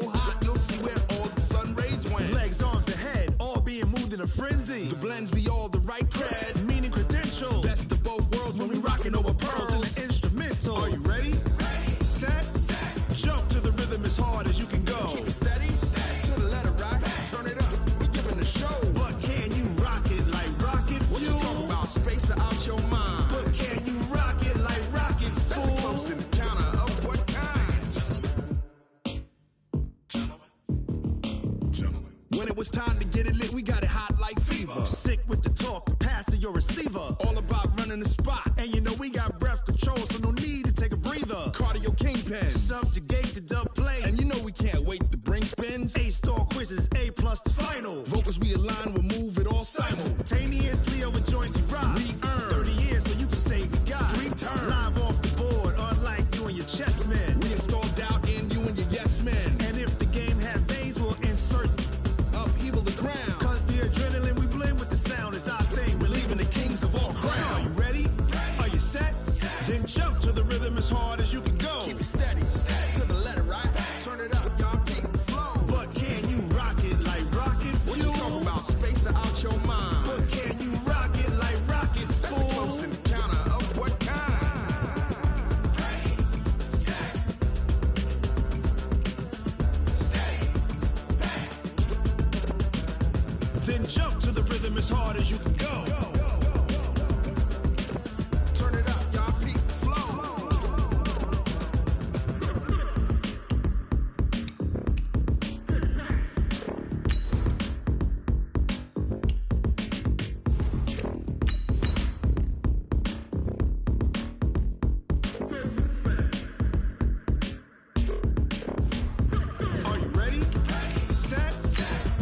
so hot, you'll see where all the sun rays went. Legs, arms, and head, all being moved in a frenzy. The blends be all the right cred. Meaning credentials. Best of both worlds when we rockin' over pearls. In the instrumental. Are you ready? Set. Jump to the rhythm as hard as you can go. Keep it steady. To the letter right. Turn it up. We giving the show. But can you rock it like rocket fuel? What you talking about? Space out your mind. But can you rock it like rockets, fool? That's a close encounter of what kind? Gentlemen. When it was time to get it lit, we got it hot like fever. Sick with the talk, passing your receiver. All about running the spot. And you know we got breath control, so no need to take a breather. Cardio kingpin. Subjugate the dub play. And you know we can't wait to bring spins. A-star quizzes, A+ the final. Vocals we align, we'll move it all Simultaneously over joints we rock. We earn 30 years so you can say we got 3 turns. live off the board, unlike you and your chess men. We install doubt in you and your yes men. And if the game had veins, we'll insert Upheaval the crown. Cause the adrenaline we blend with the sound is our thing. We're leaving the kings of all crowns. Are you ready? Are you set? Then jump to the rhythm as hard as you can go. Keep it steady. To the letter right. Turn it up, y'all keep the flow. But can you rock it like rocket fuel? What you talking about? Space out your mind. But can you rock it like rockets, That's a fool? close encounter of what kind? Then jump to the rhythm as hard as you can go. Turn it up, y'all keep the flow. Are you ready? Set.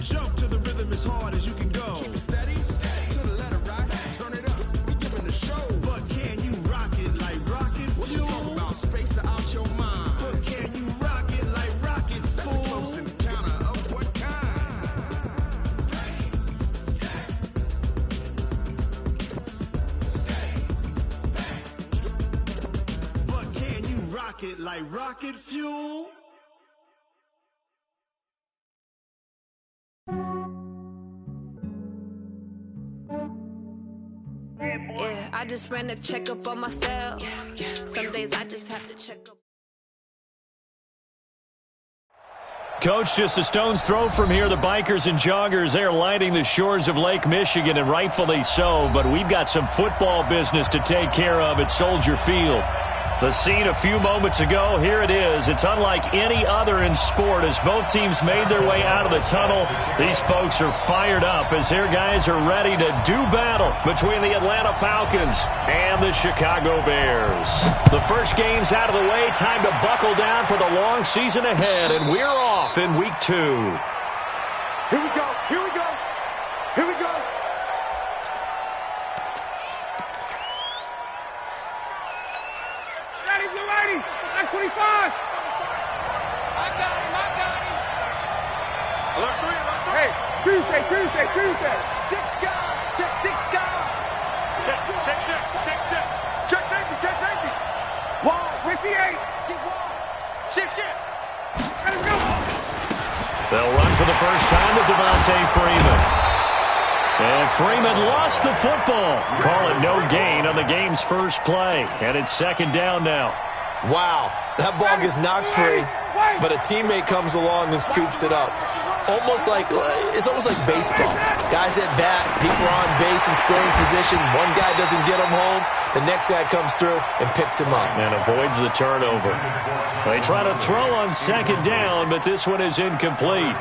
Jump to the rhythm as hard as you can go. Keep it steady. To the letter right. Turn it up. We giving the show. But can you rock it like rocket What you fuel? talking about? Space out your mind. But can you rock it like rockets, That's a fool? close encounter of what kind? But can you rock it like rocket fuel? Yeah, I just ran a checkup on myself. Some days I just have to check up. Coach, just a stone's throw from here. The bikers and joggers, they are lighting the shores of Lake Michigan, and rightfully so. But we've got some football business to take care of at Soldier Field. The scene a few moments ago, here it is. It's unlike any other in sport as both teams made their way out of the tunnel. These folks are fired up as their guys are ready to do battle between the Atlanta Falcons and the Chicago Bears. The first game's out of the way. Time to buckle down for the long season ahead, and we're off in week 2. Here we go. Here we go. Here we go. Ready, blue righty. 925. I got him. Alert 3. Hey, Tuesday. Six guys. Check 6 guys. Check safety. Wall. With the 8. Get wall. Shift. Let him go. They'll run for the first time with Devontae Freeman. And Freeman lost the football. Call it no gain on the game's first play. And it's second down now. Wow, that ball gets knocked free, but a teammate comes along and scoops it up. It's almost like baseball. Guys at bat, people are on base in scoring position. One guy doesn't get him home. The next guy comes through and picks him up. And avoids the turnover. They try to throw on second down, but this one is incomplete.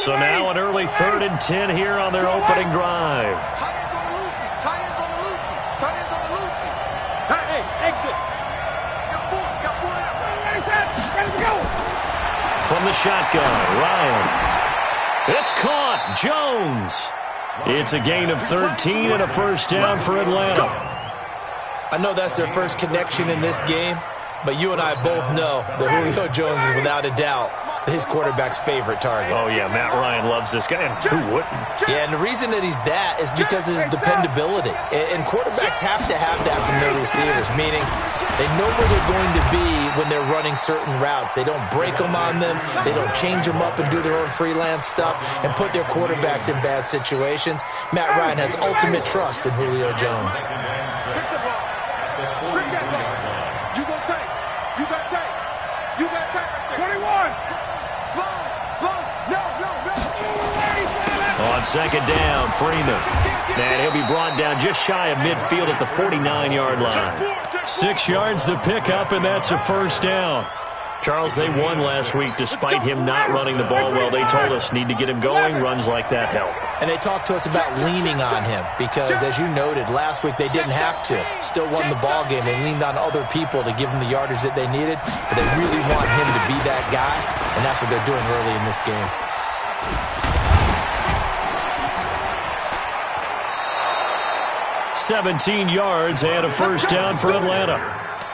So now an early 3rd and 10 here on their opening drive. Tight ends on the loosey. Hey, exit. Got four out. Ready to go. From the shotgun, Ryan. It's caught. Jones. It's a gain of 13 and a first down for Atlanta. I know that's their first connection in this game, but you and I both know that Julio Jones is without a doubt his quarterback's favorite target. Oh, yeah, Matt Ryan loves this guy, and who wouldn't? Yeah, and the reason that he's that is because of his dependability. And quarterbacks have to have that from their receivers, meaning They know where they're going to be when they're running certain routes. They don't break them on them. They don't change them up and do their own freelance stuff and put their quarterbacks in bad situations. Matt Ryan has ultimate trust in Julio Jones. Trick the ball. Trick that ball. You gon' take. You got take. You got take right there. 21. Slow. No. On second down, Freeman. And he'll be brought down just shy of midfield at the 49-yard line. 6 yards the pickup, and that's a first down. Charles, they won last week despite him not running the ball well. They told us need to get him going. Runs like that help. And they talked to us about leaning on him because, as you noted, last week they didn't have to. Still won the ball game. They leaned on other people to give them the yardage that they needed, but they really want him to be that guy, and that's what they're doing early in this game. "17 yards and a first down for Atlanta."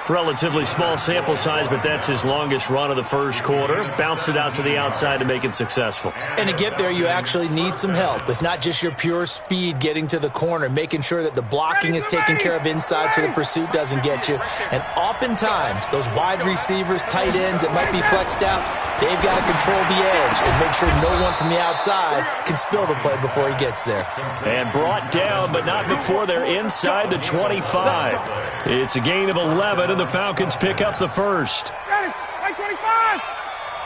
Relatively small sample size, but that's his longest run of the first quarter. Bounced it out to the outside to make it successful. And to get there, you actually need some help. It's not just your pure speed getting to the corner, making sure that the blocking is taken care of inside so the pursuit doesn't get you. And oftentimes, those wide receivers, tight ends that might be flexed out, they've got to control the edge and make sure no one from the outside can spill the play before he gets there. And brought down, but not before they're inside the 25. It's a gain of 11, and the Falcons pick up the first. Ready. 25.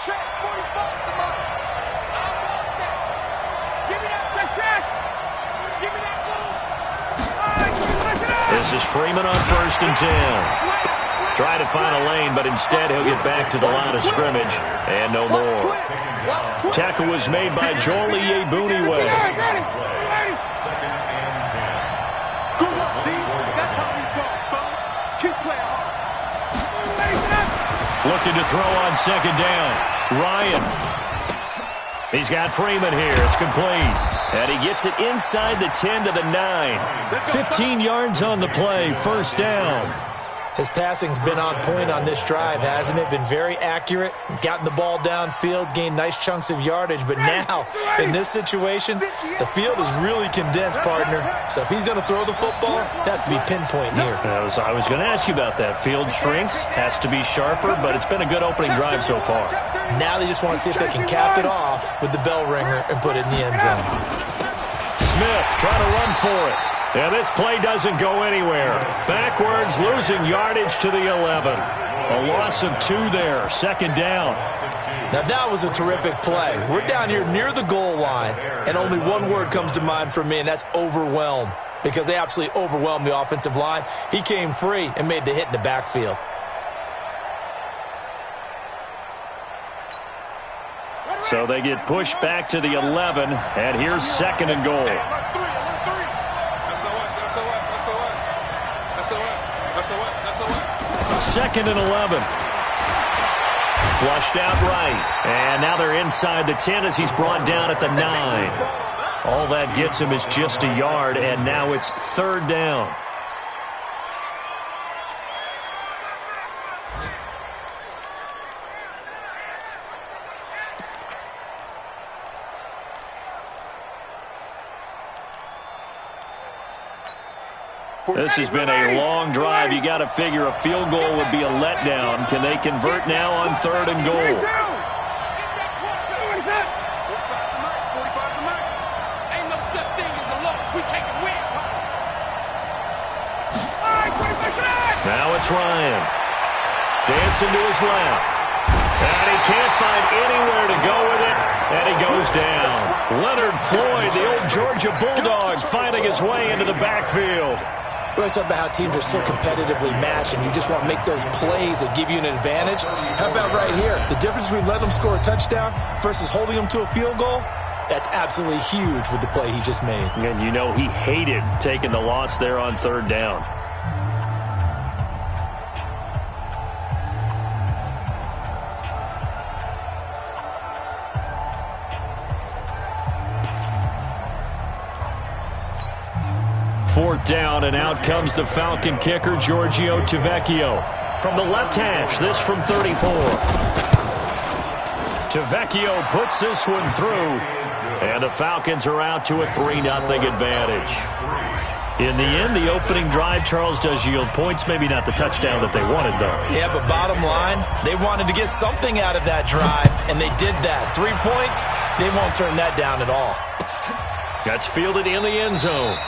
Check 45. Come on. I want that. Give me that. Check. Give me that ball. This is Freeman on 1st and 10. Try to find a lane, but instead he'll get back to the line of scrimmage. And no more. Tackle was made by Joel Iyiegbuniwe. Ready. Good luck, D. That's how we go, fellas. Keep playing hard. Looking to throw on second down. Ryan. He's got Freeman here. It's complete. And he gets it inside the 10 to the 9. 15 yards on the play. First down. His passing's been on point on this drive, hasn't it? Been very accurate, gotten the ball downfield, gained nice chunks of yardage. But now, in this situation, the field is really condensed, partner. So if he's going to throw the football, that has to be pinpoint here. I was going to ask you about that. Field shrinks, has to be sharper, but it's been a good opening drive so far. Now they just want to see if they can cap it off with the bell ringer and put it in the end zone. Smith trying to run for it. And this play doesn't go anywhere. Backwards, losing yardage to the 11. A loss of 2 there. Second down. Now that was a terrific play. We're down here near the goal line, and only one word comes to mind from me, and that's overwhelmed. Because they absolutely overwhelmed the offensive line. He came free and made the hit in the backfield. So they get pushed back to the 11, and here's second and goal. Second and 11. Flushed out right. And now they're inside the 10 as he's brought down at the 9. All that gets him is just a yard, and now it's third down. This has been a long drive. You got to figure a field goal would be a letdown. Can they convert now on third and goal? Ain't no such thing as a loss. We take a win. Now it's Ryan. Dancing to his left. And he can't find anywhere to go with it. And he goes down. Leonard Floyd, the old Georgia Bulldog, finding his way into the backfield. We always talk about how teams are so competitively matched, and you just want to make those plays that give you an advantage. How about right here? The difference between letting them score a touchdown versus holding them to a field goal, that's absolutely huge with the play he just made. And you know he hated taking the loss there on third down. Fourth down, and out comes the Falcon kicker, Giorgio Tavecchio. From the left hash, this from 34. Tavecchio puts this one through, and the Falcons are out to a 3-0 advantage. In the end, the opening drive, Charles, does yield points. Maybe not the touchdown that they wanted, though. Yeah, but bottom line, they wanted to get something out of that drive, and they did that. 3 points, they won't turn that down at all. That's fielded in the end zone.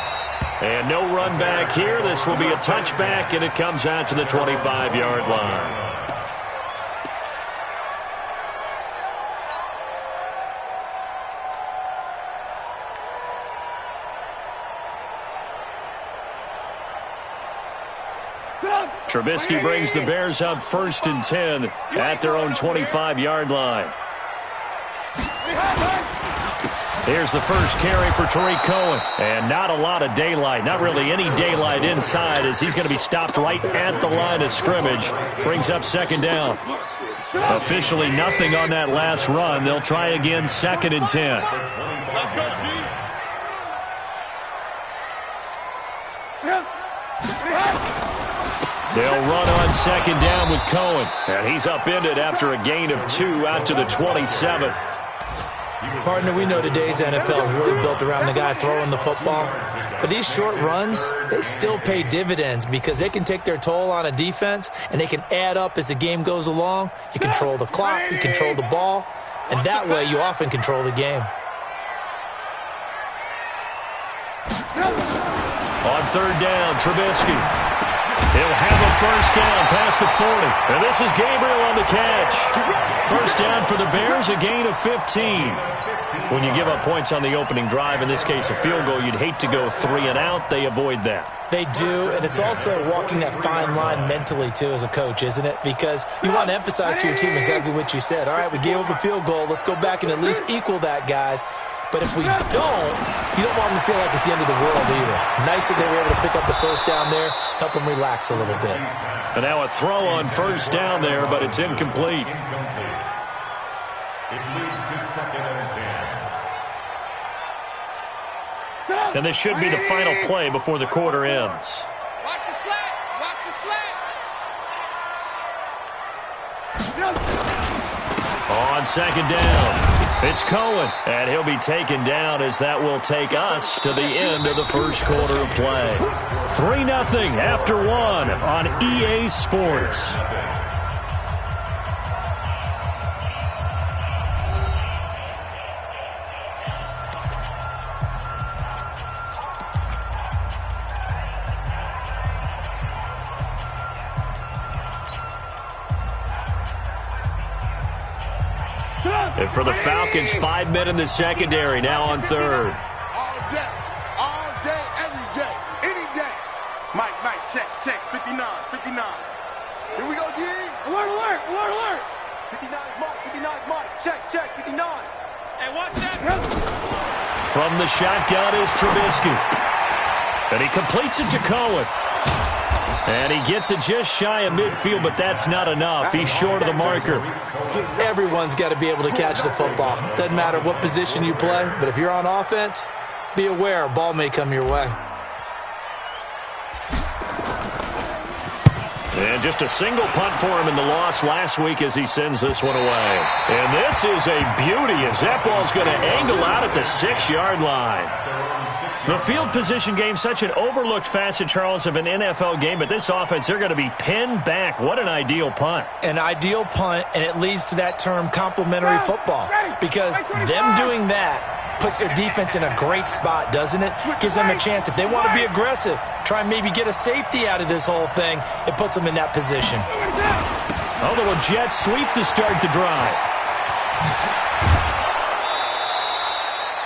And no run back here. This will be a touchback, and it comes out to the 25-yard line. Trubisky brings the Bears up 1st and 10 at their own 25-yard line. Here's the first carry for Tariq Cohen. And not a lot of daylight, not really any daylight inside, as he's going to be stopped right at the line of scrimmage. Brings up 2nd down. Officially nothing on that last run. They'll try again 2nd and 10. Let's go, G. They'll run on 2nd down with Cohen. And he's upended after a gain of 2 out to the 27. Partner, we know today's NFL is really built around the guy throwing the football. But these short runs, they still pay dividends because they can take their toll on a defense, and they can add up as the game goes along. You control the clock, you control the ball, and that way you often control the game. On 3rd down, Trubisky. He'll have a 1st down past the 40. And this is Gabriel on the catch. 1st down for the Bears, a gain of 15. When you give up points on the opening drive, in this case a field goal, you'd hate to go 3 and out. They avoid that. They do, and it's also walking that fine line mentally, too, as a coach, isn't it? Because you want to emphasize to your team exactly what you said. All right, we gave up a field goal. Let's go back and at least equal that, guys. But if we don't, you don't want them to feel like it's the end of the world either. Nice that they were able to pick up the 1st down there, help them relax a little bit. And now a throw on 1st down there, but it's incomplete. It moves to 2nd and 10. And this should be the final play before the quarter ends. Watch the slats. Watch the slats. On 2nd down, it's Cohen, and he'll be taken down as that will take us to the end of the first quarter of play. 3-0 after 1 on EA Sports. And for the Falcons, 5 men in the secondary, now on 3rd. All day, every day, any day. Mike, check, 59. Here we go, G. Alert. 59 is Mike, check, 59. Hey, watch that. From the shotgun is Trubisky. And he completes it to Cohen. And he gets it just shy of midfield, but that's not enough. He's short of the marker. Everyone's got to be able to catch the football. Doesn't matter what position you play, but if you're on offense, be aware a ball may come your way. And just a single punt for him in the loss last week as he sends this one away. And this is a beauty as that ball's going to angle out at the 6-yard line. The field position game, such an overlooked facet, Charles, of an NFL game, but this offense, they're going to be pinned back. What an ideal punt. An ideal punt, and it leads to that term complementary football, because them doing that puts their defense in a great spot, doesn't it? Gives them a chance. If they want to be aggressive, try and maybe get a safety out of this whole thing, it puts them in that position. Although a jet sweep to start the drive.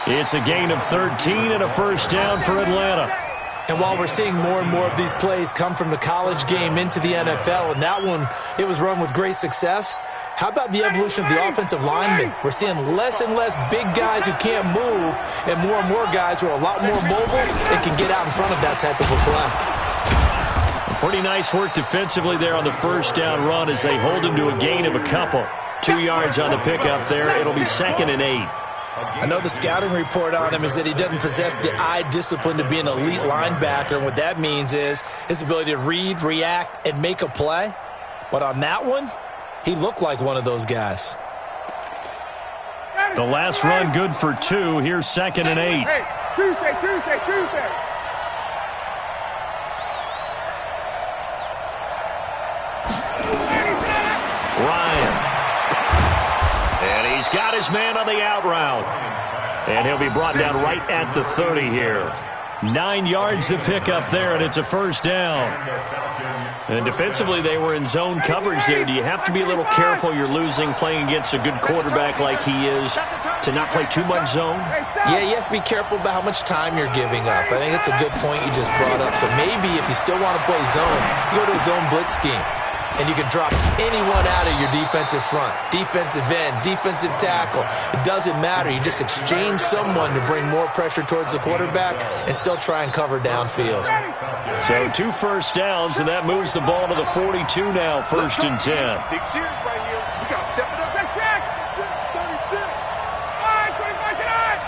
It's a gain of 13 and a 1st down for Atlanta. And while we're seeing more and more of these plays come from the college game into the NFL, and that one, it was run with great success, how about the evolution of the offensive linemen? We're seeing less and less big guys who can't move and more guys who are a lot more mobile and can get out in front of that type of a play. Pretty nice work defensively there on the 1st down run as they hold him to a gain of a couple. 2 yards on the pickup there. It'll be 2nd and 8. I know the scouting report on him is that he doesn't possess the eye discipline to be an elite linebacker, and what that means is his ability to read, react, and make a play. But on that one, he looked like one of those guys. The last run good for 2. Here's 2nd and 8. Hey, Tuesday. He's got his man on the out route. And he'll be brought down right at the 30 here. 9 yards to pick up there, and it's a first down. And defensively, they were in zone coverage there. Do you have to be a little careful you're losing playing against a good quarterback like he is to not play too much zone? Yeah, you have to be careful about how much time you're giving up. I think it's a good point you just brought up. So maybe if you still want to play zone, you go to a zone blitz scheme. And you can drop anyone out of your defensive front, defensive end, defensive tackle. It doesn't matter. You just exchange someone to bring more pressure towards the quarterback and still try and cover downfield. So 2 first downs, and that moves the ball to the 42 now, 1st and 10. Big series right here. We got to step it up. 36. All right, 25 tonight.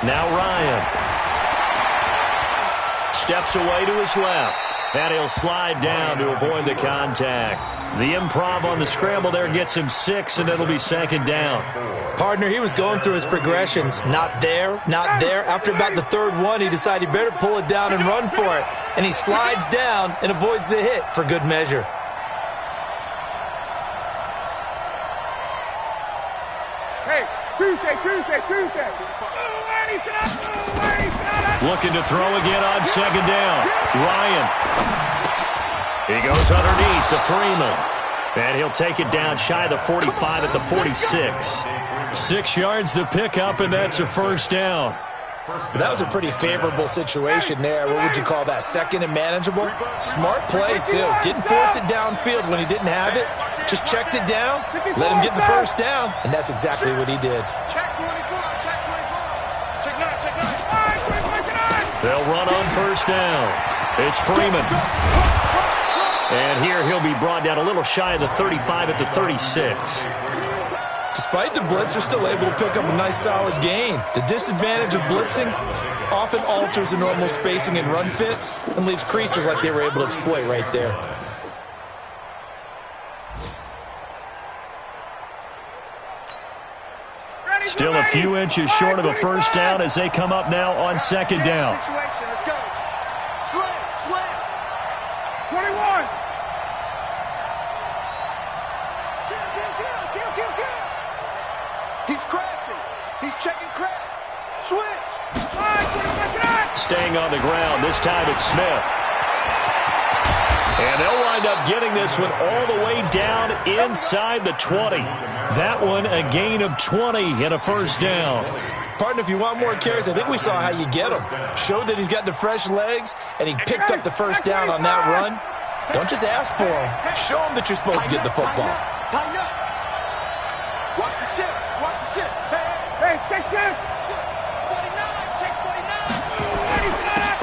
Now Ryan steps away to his left. And he'll slide down to avoid the contact. The improv on the scramble there gets him 6, and it'll be 2nd down. Partner, he was going through his progressions. Not there, not there. After about the 3rd one, he decided he better pull it down and run for it. And he slides down and avoids the hit for good measure. Hey, Tuesday. Looking to throw again on 2nd down. Ryan. He goes underneath to Freeman. And he'll take it down shy of the 45 at the 46. 6 yards to pick up, and that's a first down. That was a pretty favorable situation there. What would you call that? 2nd and manageable? Smart play, too. Didn't force it downfield when he didn't have it. Just checked it down, let him get the first down, and that's exactly what he did. Check 24. Check 9. They'll run on first down. It's Freeman. And here he'll be brought down a little shy of the 35 at the 36. Despite the blitz, they're still able to pick up a nice solid gain. The disadvantage of blitzing often alters the normal spacing and run fits and leaves creases like they were able to exploit right there. Still a few inches short of a first down as they come up now on 2nd down. Let's go. Slam. 21. Kill. He's crashing. He's checking crash. Switch. Staying on the ground. This time it's Smith. And they'll wind up getting this one all the way down inside the 20. That one a gain of 20 and a first down. Partner, if you want more carries, I think we saw how you get him. Showed that he's got the fresh legs, and he picked up the first down on that run. Don't just ask for him. Show him that you're supposed to get the football. Tighten up. Watch the shit. Hey, check. 49. Check 49.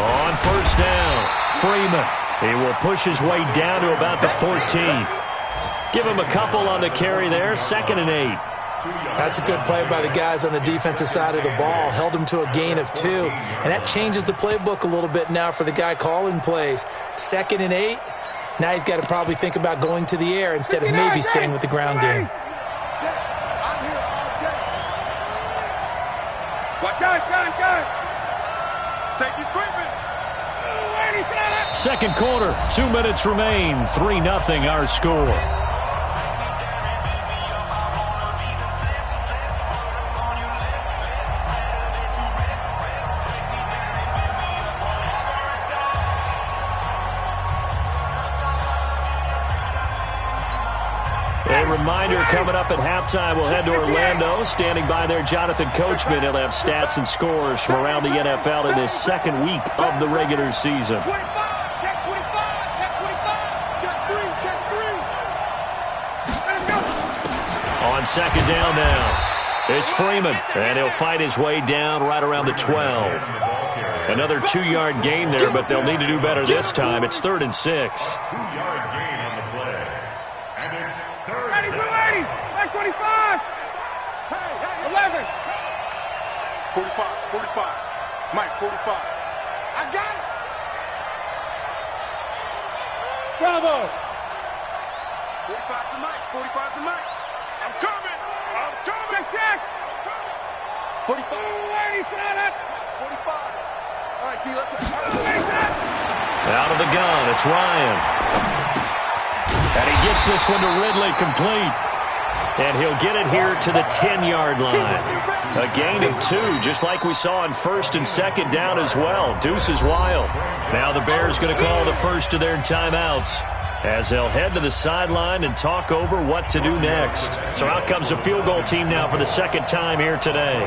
On first down, Freeman. He will push his way down to about the 14. Give him a couple on the carry there, 2nd and 8. That's a good play by the guys on the defensive side of the ball. Held him to a gain of 2. And that changes the playbook a little bit now for the guy calling plays. 2nd and 8. Now he's got to probably think about going to the air instead of maybe staying with the ground game. I'm here all day. Watch out. Safety's creeping. 2nd quarter, 2 minutes remain. 3-0 our score. A reminder coming up at halftime, we'll head to Orlando. Standing by there, Jonathan Coachman. He'll have stats and scores from around the NFL in this 2nd week of the regular season. 25. Check 25. Check 3. On 2nd down now, it's Freeman. And he'll fight his way down right around the 12. Another 2-yard gain there, but they'll need to do better this time. It's 3rd and 6. 2-yard gain on the play. And it's 3rd and 25. Hey, 11. 45. Mike, 45. I got it. Bravo. 45 to Mike. I'm coming. Check. 45. 45. All right, T, let's go. Out of the gun, it's Ryan. And he gets this one to Ridley complete. And he'll get it here to the 10-yard line. A gain of 2, just like we saw on first and second down as well. Deuce is wild. Now the Bears going to call the first of their timeouts as they'll head to the sideline and talk over what to do next. So out comes a field goal team now for the second time here today.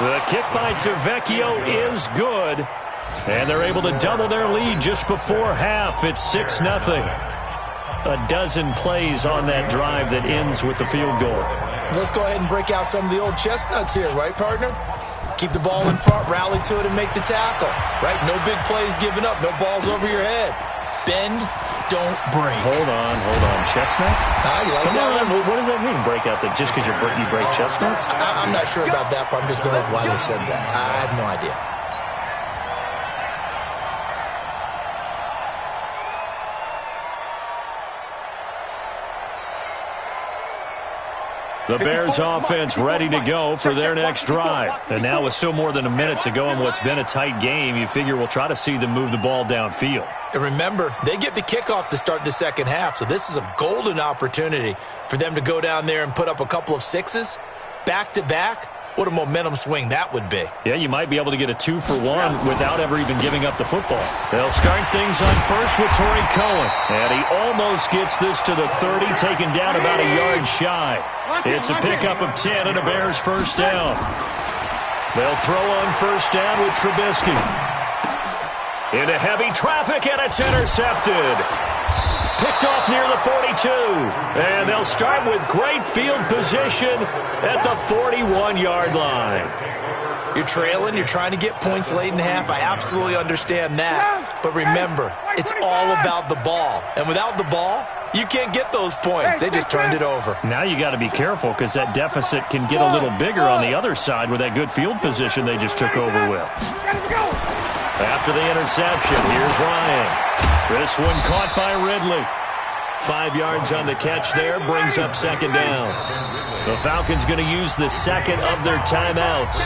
The kick by Tavecchio is good. And they're able to double their lead just before half. It's 6-0. A dozen plays on that drive that ends with the field goal. Let's go ahead and break out some of the old chestnuts here, right, partner? Keep the ball in front, rally to it, and make the tackle. Right? No big plays given up, no balls over your head. Bend, don't break. Hold on. Chestnuts? You like that one? What does that mean, break out? Just because you break chestnuts? I'm not sure about that, but I'm just going with why they said that. I have no idea. The Bears offense ready to go for their next drive. And now with still more than a minute to go in what's been a tight game, you figure we'll try to see them move the ball downfield. And remember, they get the kickoff to start the second half, so this is a golden opportunity for them to go down there and put up a couple of sixes back-to-back. What a momentum swing that would be. Yeah, you might be able to get a 2-for-1 without ever even giving up the football. They'll start things on first with Torrey Cohen. And he almost gets this to the 30, taken down about a yard shy. It's a pickup of 10 and a Bears first down. They'll throw on first down with Trubisky. Into heavy traffic, and it's intercepted. Picked off near the 42. And they'll start with great field position at the 41-yard line. You're trailing, you're trying to get points late in half. I absolutely understand that. But remember, it's all about the ball. And without the ball, you can't get those points. They just turned it over. Now you got to be careful because that deficit can get a little bigger on the other side with that good field position they just took over with. After the interception, here's Ryan. This one caught by Ridley. 5 yards on the catch there, brings up second down. The Falcons going to use the second of their timeouts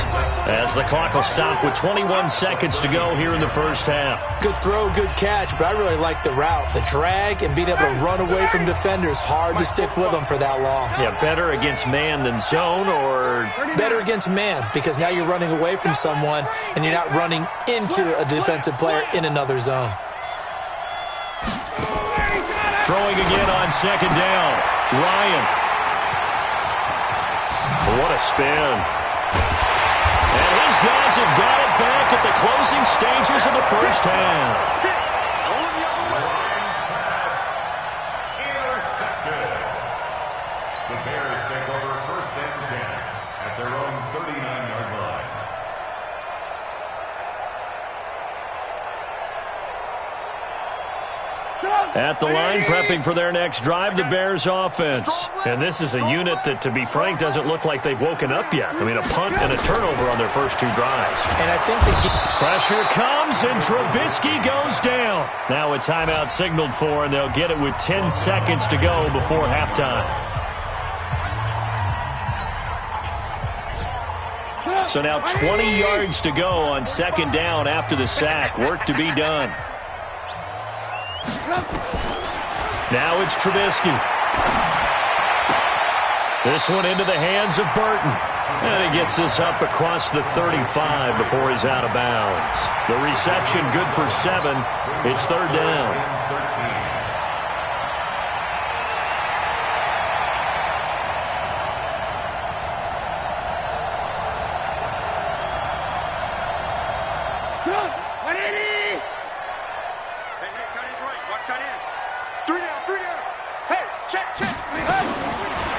as the clock will stop with 21 seconds to go here in the first half. Good throw, good catch, but I really like the route. The drag and being able to run away from defenders, hard to stick with them for that long. Yeah, better against man than zone, or better against man because now you're running away from someone and you're not running into a defensive player in another zone. Throwing again on second down. Ryan. What a spin. And his guys have got it back at the closing stages of the first half. Intercepted. The Bears take over first and 10 at their own 39-yard line. At the line, prepping for their next drive, the Bears offense. And this is a unit that, to be frank, doesn't look like they've woken up yet. I mean, a punt and a turnover on their first 2 drives. And I think pressure comes, and Trubisky goes down. Now a timeout signaled for, and they'll get it with 10 seconds to go before halftime. So now 20 yards to go on second down after the sack. Work to be done. Now it's Trubisky. This one into the hands of Burton. And he gets this up across the 35 before he's out of bounds. The reception good for 7. It's third down.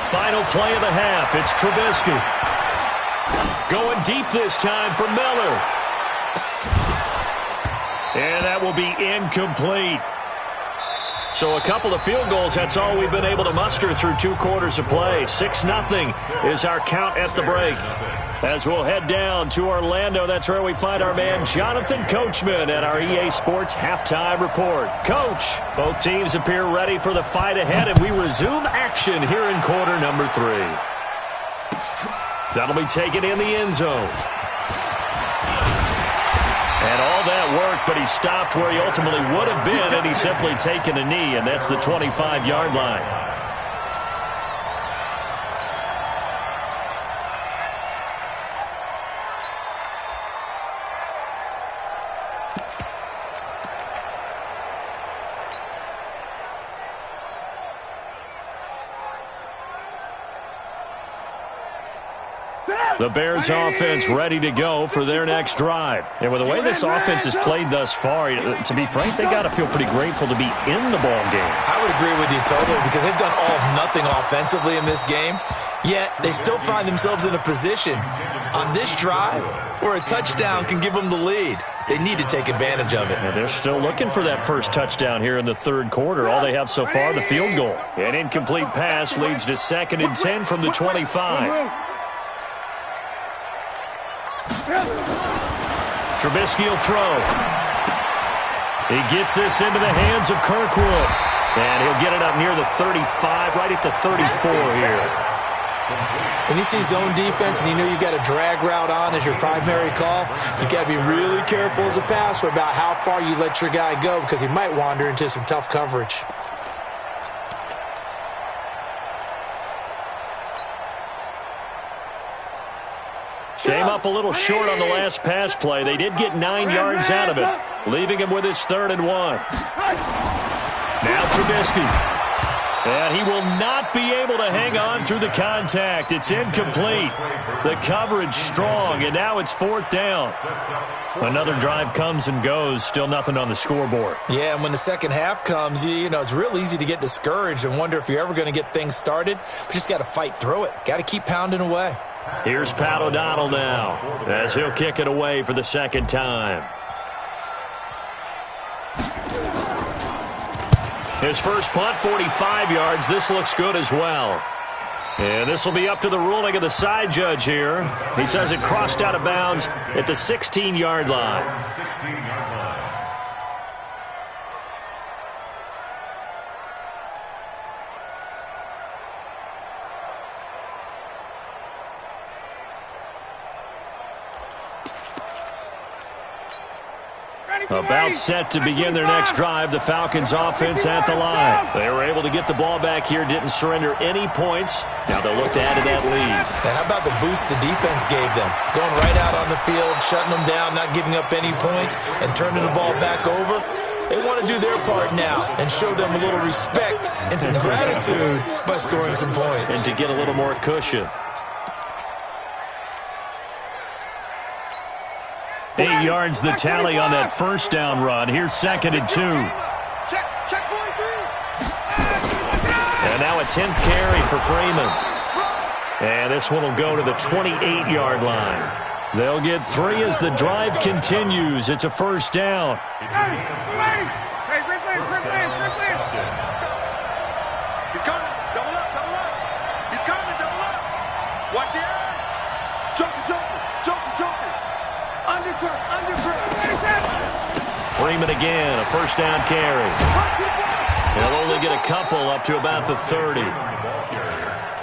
Final play of the half. It's Trubisky. Going deep this time for Miller. And that will be incomplete. So a couple of field goals, that's all we've been able to muster through 2 quarters of play. 6-0 is our count at the break. As we'll head down to Orlando, that's where we find our man Jonathan Coachman at our EA Sports Halftime Report. Coach, both teams appear ready for the fight ahead, and we resume action here in quarter number 3. That'll be taken in the end zone. but he stopped where he ultimately would have been, and he's simply taken a knee, and that's the 25-yard line. The Bears offense ready to go for their next drive. And with the way this offense has played thus far, to be frank, they got to feel pretty grateful to be in the ball game. I would agree with you totally, because they've done all of nothing offensively in this game, yet they still find themselves in a position on this drive where a touchdown can give them the lead. They need to take advantage of it. And they're still looking for that first touchdown here in the third quarter. All they have so far, the field goal. An incomplete pass leads to 2nd and 10 from the 25. Trubisky will throw. He gets this into the hands of Kirkwood. And he'll get it up near the 35, right at the 34 here. When you see zone defense and you know you've got a drag route on as your primary call, you've got to be really careful as a passer about how far you let your guy go, because he might wander into some tough coverage. Came up a little short on the last pass play. They did get 9 yards out of it, leaving him with his 3rd and 1. Now Trubisky. And he will not be able to hang on through the contact. It's incomplete. The coverage strong, and now it's 4th down. Another drive comes and goes. Still nothing on the scoreboard. Yeah, and when the second half comes, you know, it's real easy to get discouraged and wonder if you're ever going to get things started. But you just got to fight through it. Got to keep pounding away. Here's Pat O'Donnell now, as he'll kick it away for the second time. His first punt, 45 yards. This looks good as well. And this will be up to the ruling of the side judge here. He says it crossed out of bounds at the 16-yard line. 16-yard line. About set to begin their next drive, the Falcons offense at the line. They were able to get the ball back here, didn't surrender any points. Now they'll look to add to that lead. Now, how about the boost the defense gave them? Going right out on the field, shutting them down, not giving up any points, and turning the ball back over. They want to do their part now and show them a little respect and some gratitude by scoring some points. And to get a little more cushion. 8 yards the tally on that first down run. Here's 2nd and 2. And now a 10th carry for Freeman. And this one will go to the 28-yard line. They'll get 3 as the drive continues. It's a first down. He's coming. Double up. He's coming. Double up. Watch the eye. Jumping. Freeman again, a first down carry. They'll only get a couple up to about the 30.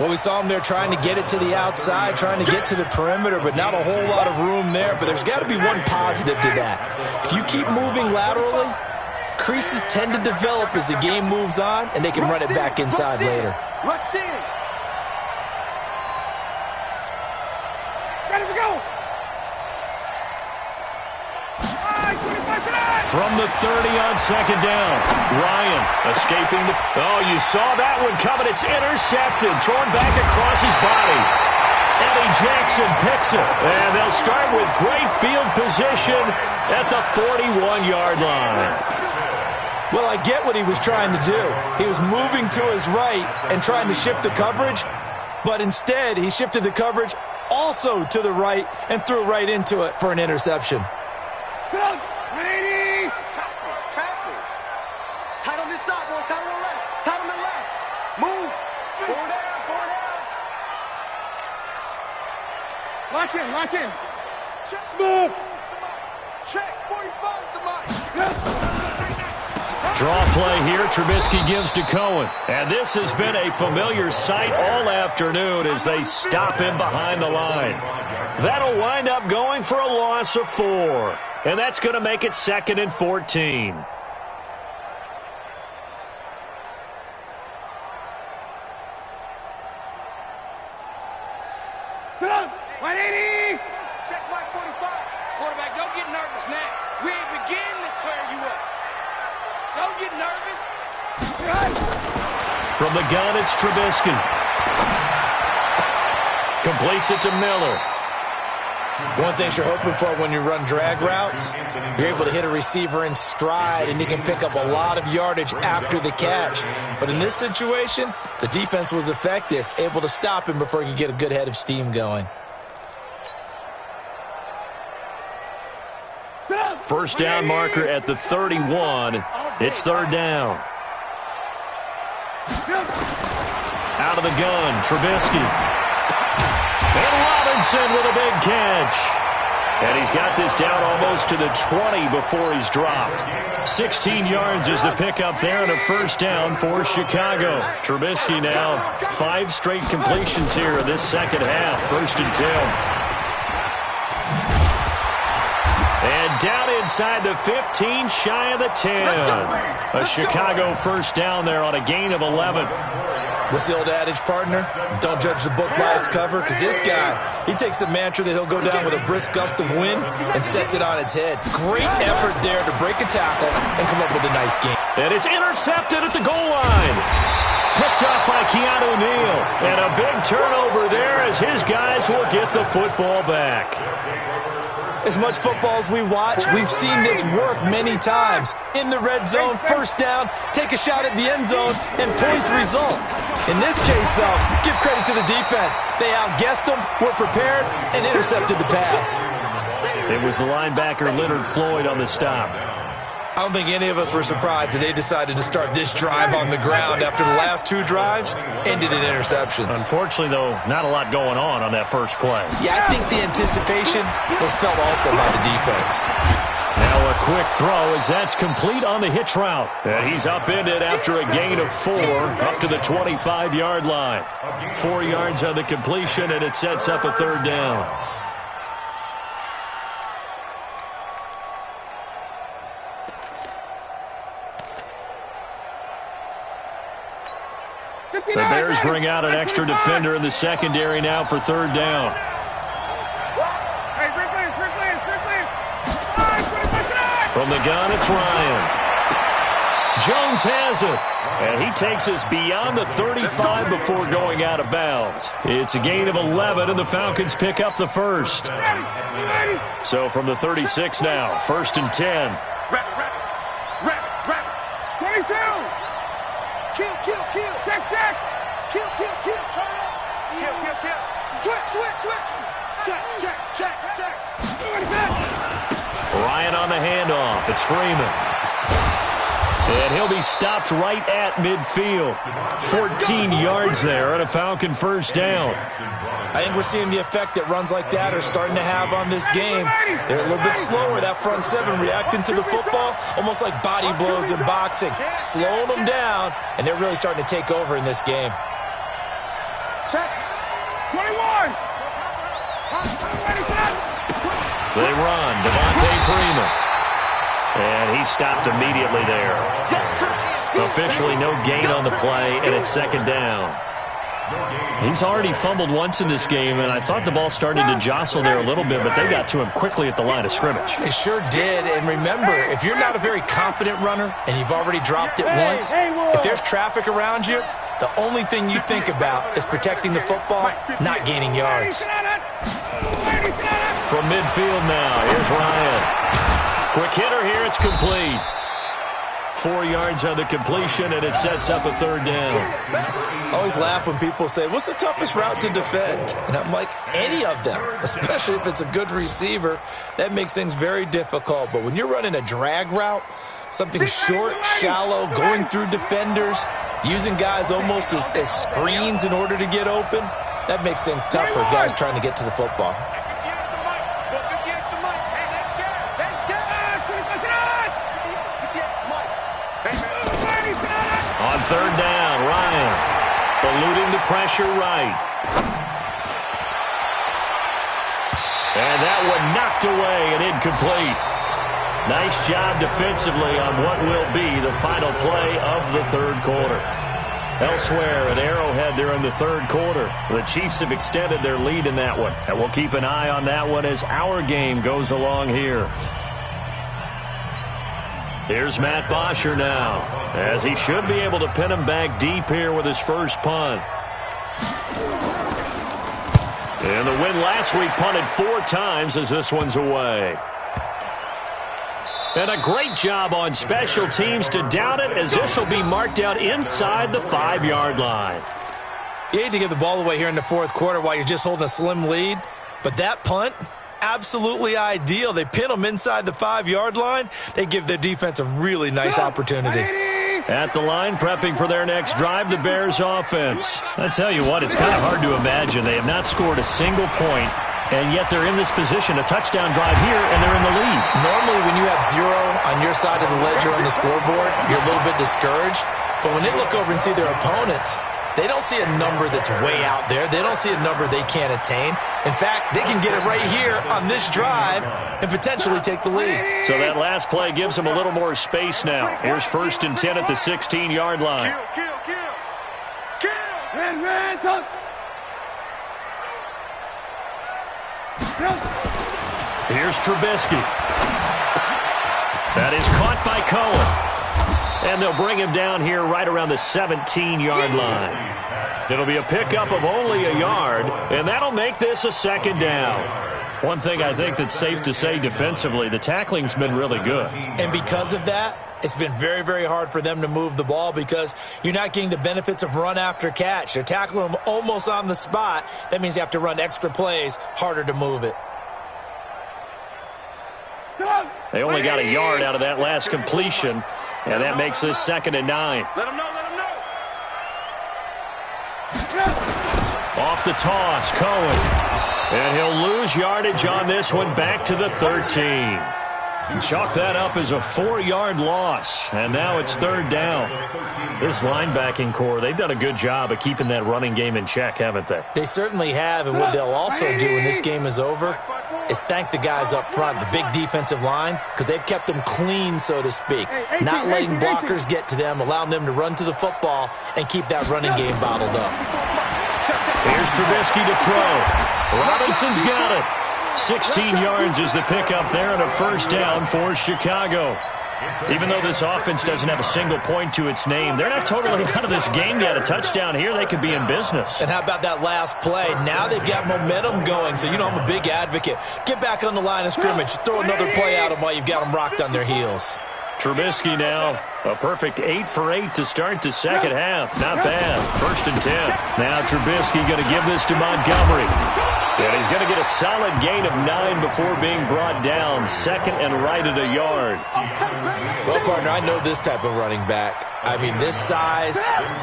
Well, we saw them there trying to get it to the outside, trying to get to the perimeter, but not a whole lot of room there. But there's got to be one positive to that. If you keep moving laterally, creases tend to develop as the game moves on, and they can run it back inside later. Rush in. Ready to go. From the 30 on second down. Ryan escaping the... Oh, you saw that one coming. It's intercepted. Thrown back across his body. Eddie Jackson picks it. And they'll start with great field position at the 41-yard line. Well, I get what he was trying to do. He was moving to his right and trying to shift the coverage, but instead he shifted the coverage also to the right and threw right into it for an interception. Tackle. Tight on this side, boy. Tight on the left. Tight on the left. Move. Forward down. Lock in. Check. Smooth. Check. 45 somebody. Draw play here. Trubisky gives to Cohen. And this has been a familiar sight all afternoon as they stop him behind the line. That'll wind up going for a loss of 4. And that's going to make it 2nd and 14. Check my 45. Quarterback, don't get nervous now. We ain't beginning to tear you up. Don't get nervous. From the gun, it's Trubisky. Completes it to Miller. One thing you're hoping for when you run drag routes, you're able to hit a receiver in stride, and he can pick up a lot of yardage after the catch. But in this situation, the defense was effective, able to stop him before he could get a good head of steam going. First down marker at the 31. It's 3rd down. Out of the gun, Trubisky. And Robinson with a big catch. And he's got this down almost to the 20 before he's dropped. 16 yards is the pickup there, and a first down for Chicago. Trubisky now 5 straight completions here in this second half. 1st and 10. And down inside the 15, shy of the 10. A Chicago first down there on a gain of 11. What's the old adage, partner? Don't judge the book by its cover, because this guy, he takes the mantra that he'll go down with a brisk gust of wind and sets it on its head. Great effort there to break a tackle and come up with a nice game. And it's intercepted at the goal line. Picked up by Keanu Neal. And a big turnover there as his guys will get the football back. As much football as we watch, we've seen this work many times. In the red zone, first down, take a shot at the end zone, and points result. In this case, though, give credit to the defense. They outguessed them, were prepared, and intercepted the pass. It was the linebacker Leonard Floyd on the stop. I don't think any of us were surprised that they decided to start this drive on the ground after the last 2 drives ended in interceptions. Unfortunately, though, not a lot going on that first play. Yeah, I think the anticipation was felt also by the defense. Now a quick throw as that's complete on the hitch route. And he's upended after a gain of 4 up to the 25-yard line. 4 yards on the completion, and it sets up a 3rd down. The Bears bring out an extra defender in the secondary now for 3rd down. From the gun, it's Ryan. Jones has it. And he takes us beyond the 35 before going out of bounds. It's a gain of 11, and the Falcons pick up the first. So from the 36 now, 1st and 10. 22. Kill. Check. Kill. Turn up. Kill. Switch. Check. Ryan on the handoff. It's Freeman. And he'll be stopped right at midfield. 14 yards there and a Falcon first down. I think we're seeing the effect that runs like that are starting to have on this game. They're a little bit slower, that front 7, reacting to the football, almost like body blows in boxing, slowing them down, and they're really starting to take over in this game. Check. 21. They run. Devontae Freeman. And he stopped immediately there. Officially no gain on the play, and it's 2nd down. He's already fumbled once in this game, and I thought the ball started to jostle there a little bit, but they got to him quickly at the line of scrimmage. They sure did, and remember, if you're not a very confident runner and you've already dropped it once, if there's traffic around you, the only thing you think about is protecting the football, not gaining yards. From midfield now, here's Ryan. Quick hitter here, it's complete. 4 yards on the completion, and it sets up a 3rd down. I always laugh when people say, what's the toughest route to defend? And I'm like, any of them, especially if it's a good receiver. That makes things very difficult. But when you're running a drag route, something short, shallow, going through defenders, using guys almost as screens in order to get open, that makes things tough for guys trying to get to the football. On 3rd down, Ryan eluding the pressure right. And that one knocked away and incomplete. Nice job defensively on what will be the final play of the third quarter. Elsewhere at Arrowhead during the third quarter, the Chiefs have extended their lead in that one. And we'll keep an eye on that one as our game goes along here. Here's Matt Bosher now, as he should be able to pin him back deep here with his first punt. And the win last week punted 4 times as this one's away. And a great job on special teams to down it, as this will be marked out inside the 5-yard line. You hate to give the ball away here in the fourth quarter while you're just holding a slim lead, but that punt, absolutely ideal. They pin them inside the 5-yard line. They give their defense a really nice opportunity. At the line, prepping for their next drive, the Bears offense. I tell you what, it's kind of hard to imagine. They have not scored a single point, and yet they're in this position, a touchdown drive here, and they're in the lead. Normally, when you have 0 on your side of the ledger on the scoreboard, you're a little bit discouraged. But when they look over and see their opponents, they don't see a number that's way out there. They don't see a number they can't attain. In fact, they can get it right here on this drive and potentially take the lead. So that last play gives them a little more space now. Here's 1st and 10 at the 16-yard line. Here's Trubisky. That is caught by Cohen. And they'll bring him down here right around the 17-yard line. It'll be a pickup of only a yard, and that'll make this a 2nd down. One thing I think that's safe to say defensively, the tackling's been really good. And because of that, it's been very, very hard for them to move the ball because you're not getting the benefits of run after catch. They're tackling them almost on the spot. That means you have to run extra plays, harder to move it. They only got a yard out of that last completion, and that makes this 2nd and 9. Let him know, let him know. Off the toss, Cohen. And he'll lose yardage on this one, back to the 13. Chalk that up as a 4-yard loss, and now it's 3rd down. This linebacking core, they've done a good job of keeping that running game in check, haven't they? They certainly have, and what they'll also do when this game is over is thank the guys up front, the big defensive line, because they've kept them clean, so to speak, not letting blockers get to them, allowing them to run to the football and keep that running game bottled up. Here's Trubisky to throw. Robinson's got it. 16 yards is the pickup there, and a 1st down for Chicago. Even though this offense doesn't have a single point to its name, they're not totally out of this game yet. A touchdown here, they could be in business. And how about that last play? Now they've got momentum going, so you know I'm a big advocate. Get back on the line of scrimmage. Throw another play at them while you've got them rocked on their heels. Trubisky now, a perfect 8 for 8 to start the second half. Not bad. 1st and 10. Now Trubisky going to give this to Montgomery. And he's going to get a solid gain of 9 before being brought down. 2nd and right at a yard. Well, partner, I know this type of running back. I mean, this size,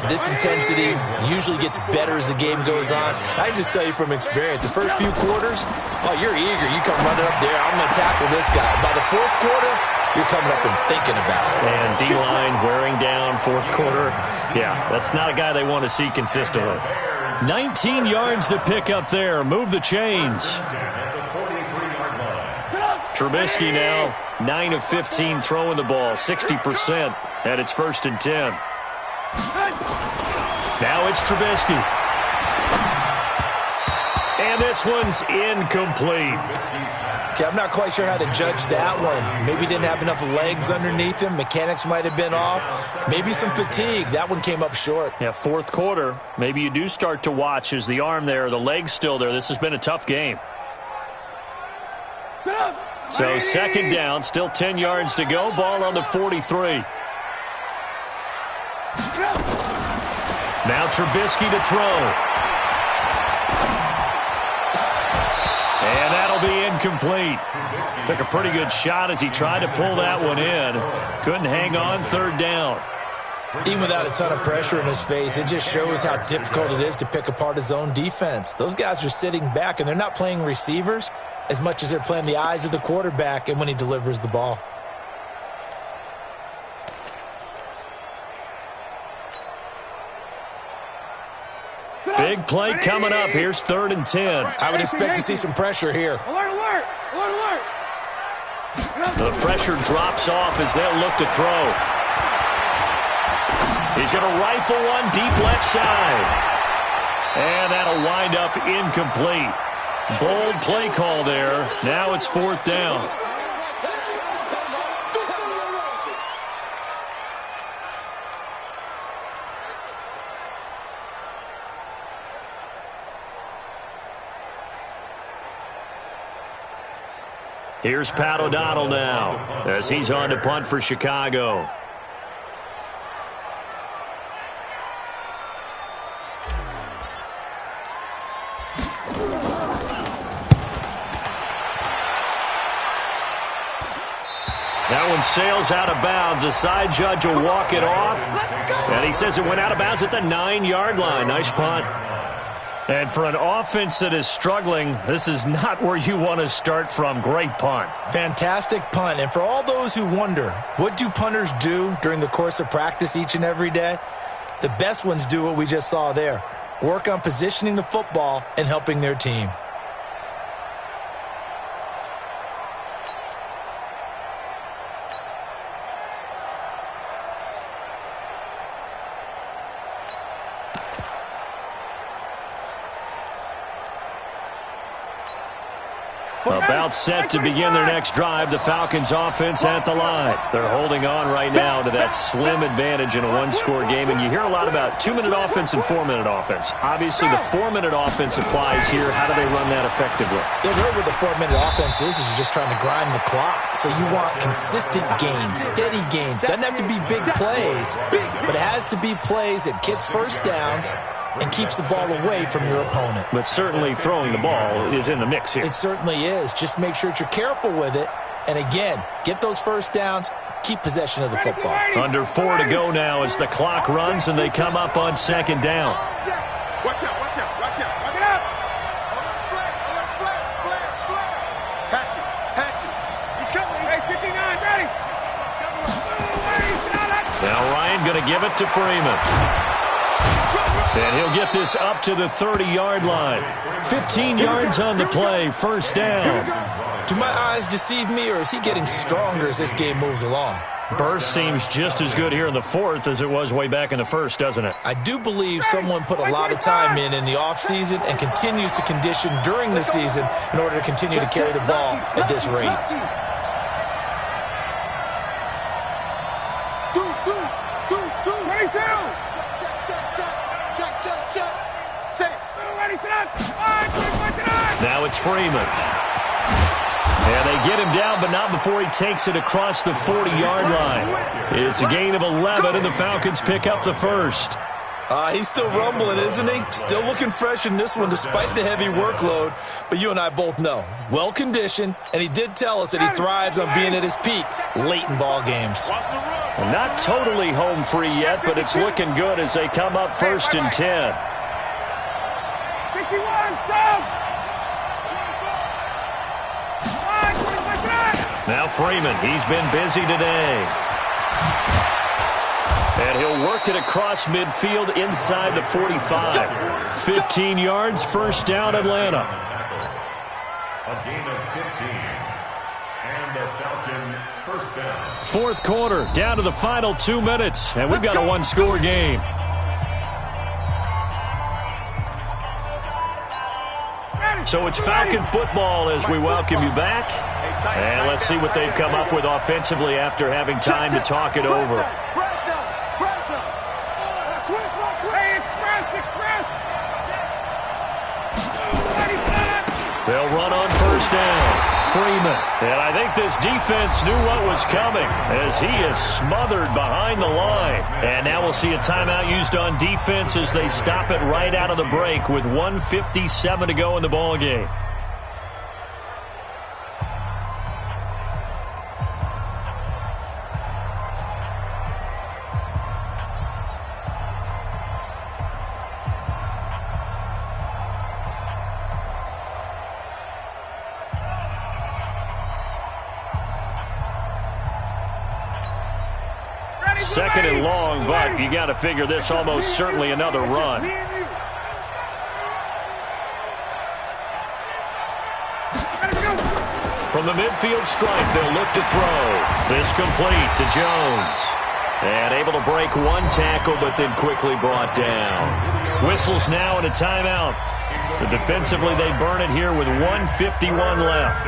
this intensity usually gets better as the game goes on. I can just tell you from experience, the first few quarters, oh, you're eager. You come running up there. I'm going to tackle this guy. By the 4th quarter, you're coming up and thinking about it. And D-line wearing down 4th quarter. Yeah, that's not a guy they want to see consistently. 19 yards to pick up there. Move the chains. Trubisky now, 9 of 15 throwing the ball, 60%. And it's 1st and 10. Now it's Trubisky. And this one's incomplete. Okay, I'm not quite sure how to judge that one. Maybe didn't have enough legs underneath him. Mechanics might have been off. Maybe some fatigue. That one came up short. Yeah, 4th quarter. Maybe you do start to watch as the arm there, the leg's still there. This has been a tough game. So 2nd down, still 10 yards to go. Ball on the 43. Now Trubisky to throw. And that'll be incomplete. Took a pretty good shot as he tried to pull that one in. Couldn't hang on. 3rd down. Even without a ton of pressure in his face, it just shows how difficult it is to pick apart his own defense. Those guys are sitting back, and they're not playing receivers as much as they're playing the eyes of the quarterback and when he delivers the ball. Big play coming up. Here's 3rd and 10. I would expect to see some pressure here. Alert, alert, alert, alert. The pressure drops off as they'll look to throw. He's going to rifle one deep left side. And that'll wind up incomplete. Bold play call there. Now it's 4th down. Here's Pat O'Donnell now as he's on to punt for Chicago. That one sails out of bounds. The side judge will walk it off. And he says it went out of bounds at the 9-yard line. Nice punt. And for an offense that is struggling, this is not where you want to start from. Great punt. Fantastic punt. And for all those who wonder, what do punters do during the course of practice each and every day? The best ones do what we just saw there. Work on positioning the football and helping their team. About set to begin their next drive, the Falcons offense at the line. They're holding on right now to that slim advantage in a one-score game, and you hear a lot about 2-minute offense and 4-minute offense. Obviously, the 4-minute offense applies here. How do they run that effectively? Yeah, really what the 4-minute offense is you're just trying to grind the clock. So you want consistent gains, steady gains. Doesn't have to be big plays, but it has to be plays that gets first downs and keeps the ball away from your opponent. But certainly throwing the ball is in the mix here. It certainly is. Just make sure that you're careful with it. And again, get those first downs, keep possession of the football. Under 4 to go now as the clock runs and they come up on 2nd down. Watch out, watch out, watch out. Lock it up. Flare. Hatchet. He's coming. Hey, 59, ready. Now Ryan going to give it to Freeman. And he'll get this up to the 30-yard line. 15 yards on the play, first down. Do my eyes deceive me, or is he getting stronger as this game moves along? Burst seems just as good here in the 4th as it was way back in the 1st, doesn't it? I do believe someone put a lot of time in the offseason and continues to condition during the season in order to continue to carry the ball at this rate. Now it's Freeman. And they get him down, but not before he takes it across the 40-yard line. It's a gain of 11, and the Falcons pick up the first. He's still rumbling, isn't he? Still looking fresh in this one despite the heavy workload. But you and I both know, well-conditioned, and he did tell us that he thrives on being at his peak late in ball games. Well, not totally home free yet, but it's looking good as they come up 1st and 10. 51, Sam! Now Freeman, he's been busy today. And he'll work it across midfield inside the 45. 15 yards, first down, Atlanta. A gain of 15. And the Falcon first down. 4th quarter, down to the final 2 minutes. And we've got a one-score game. So it's Falcon football as we welcome you back. And let's see what they've come up with offensively after having time to talk it over. They'll run on first down. Freeman. And I think this defense knew what was coming as he is smothered behind the line. And now we'll see a timeout used on defense as they stop it right out of the break with 1:57 to go in the ball game. Second and long, but you got to figure this almost certainly another run. from the midfield stripe, they'll look to throw. This complete to Jones. And able to break one tackle, but then quickly brought down. Whistles now and a timeout. So defensively, they burn it here with 1:51 left.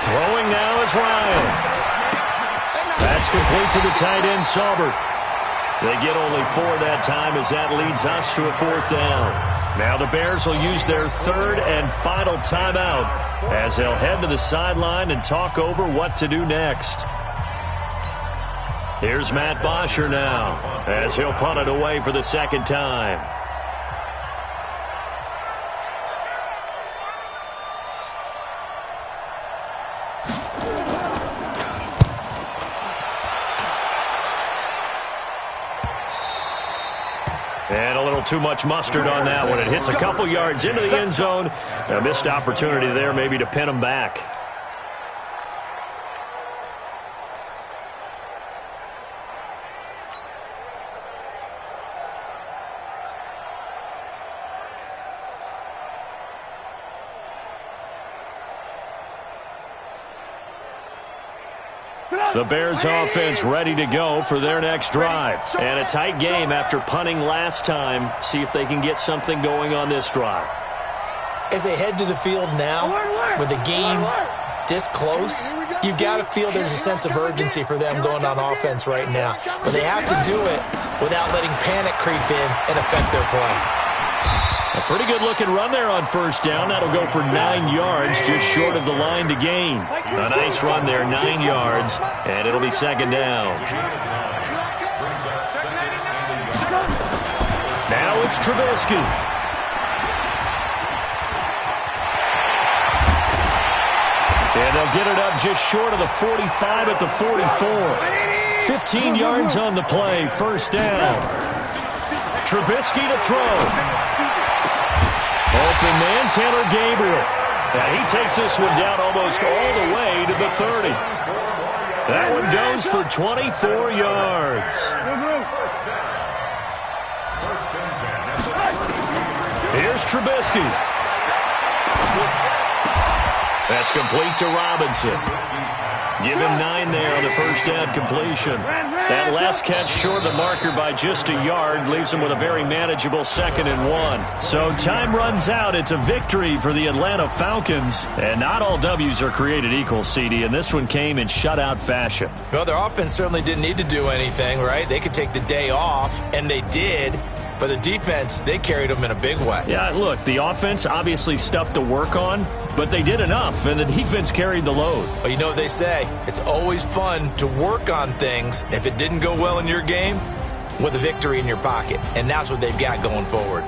Throwing now is Ryan. That's complete to the tight end, Saubert. They get only 4 that time as that leads us to a 4th down. Now the Bears will use their 3rd and final timeout as they'll head to the sideline and talk over what to do next. Here's Matt Bosher now as he'll punt it away for the 2nd time. And a little too much mustard on that one. It hits a couple yards into the end zone. A missed opportunity there maybe to pin them back. The Bears offense ready to go for their next drive. And a tight game after punting last time. See if they can get something going on this drive. As they head to the field now, with the game this close, you've got to feel there's a sense of urgency for them going on offense right now. But they have to do it without letting panic creep in and affect their play. A pretty good-looking run there on 1st down. That'll go for 9 yards, just short of the line to gain. A nice run there, 9 yards, and it'll be 2nd down. Now it's Trubisky. And they'll get it up just short of the 45 at the 44. 15 yards on the play, 1st down. Trubisky to throw. Open man, Taylor Gabriel. And he takes this one down almost all the way to the 30. That one goes for 24 yards. Here's Trubisky. That's complete to Robinson. Give him 9 there on the 1st down completion. That last catch short of the marker by just a yard leaves him with a very manageable 2nd and 1. So time runs out. It's a victory for the Atlanta Falcons. And not all W's are created equal, CD, and this one came in shutout fashion. Well, their offense certainly didn't need to do anything, right? They could take the day off, and they did. But the defense, they carried them in a big way. Yeah, look, the offense obviously stuff to work on, but they did enough, and the defense carried the load. Well, you know what they say. It's always fun to work on things if it didn't go well in your game with a victory in your pocket, and that's what they've got going forward.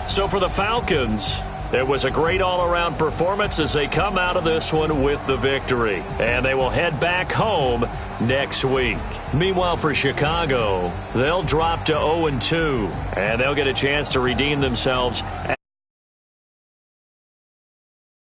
So for the Falcons, it was a great all-around performance as they come out of this one with the victory. And they will head back home next week. Meanwhile, for Chicago, they'll drop to 0-2, and they'll get a chance to redeem themselves.